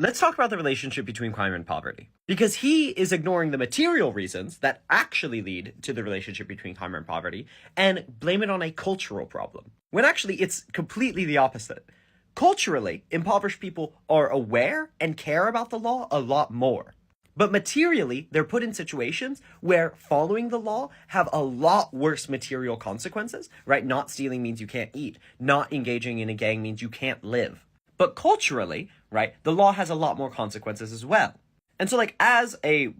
Let's talk about the relationship between crime and poverty. Because he is ignoring the material reasons that actually lead to the relationship between crime and poverty and blame it on a cultural problem. When actually it's completely the opposite. Culturally, impoverished people are aware and care about the law a lot more. But materially, they're put in situations where following the law have a lot worse material consequences, right? Not stealing means you can't eat. Not engaging in a gang means you can't live. But culturally, right, the law has a lot more consequences as well. And so, like, as a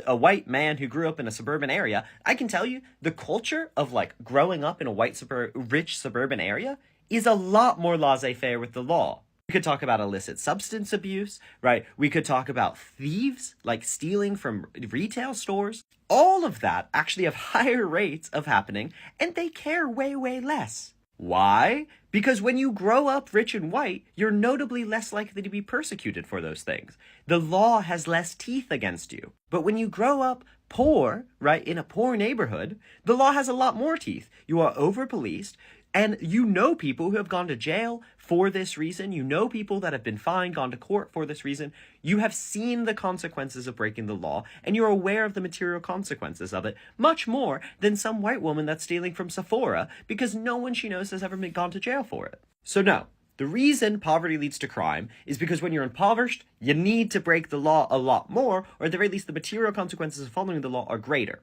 white man who grew up in a suburban area, I can tell you the culture of, like, growing up in a rich suburban area is a lot more laissez-faire with the law. We could talk about illicit substance abuse, right? We could talk about thieves, like stealing from retail stores. All of that actually have higher rates of happening, and they care way, way less. Why? Because when you grow up rich and white, you're notably less likely to be persecuted for those things. The law has less teeth against you. But when you grow up poor, right, in a poor neighborhood, the law has a lot more teeth. You are over-policed, and you know people who have gone to jail for this reason. You know people that have been fined, gone to court for this reason. You have seen the consequences of breaking the law, and you're aware of the material consequences of it much more than some white woman that's stealing from Sephora because no one she knows has ever gone to jail for it. So no, the reason poverty leads to crime is because when you're impoverished, you need to break the law a lot more, or at the very least the material consequences of following the law are greater.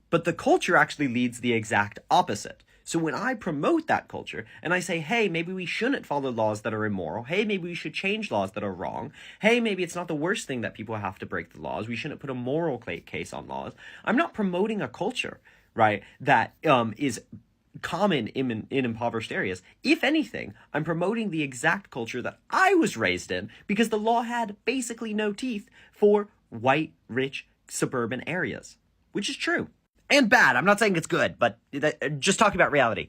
But the culture actually leads the exact opposite. So when I promote that culture and I say, hey, maybe we shouldn't follow laws that are immoral. Hey, maybe we should change laws that are wrong. Hey, maybe it's not the worst thing that people have to break the laws. We shouldn't put a moral case on laws. I'm not promoting a culture, right, that is common in impoverished areas. If anything, I'm promoting the exact culture that I was raised in because the law had basically no teeth for white, rich, suburban areas, which is true. And bad. I'm not saying it's good, but just talking about reality.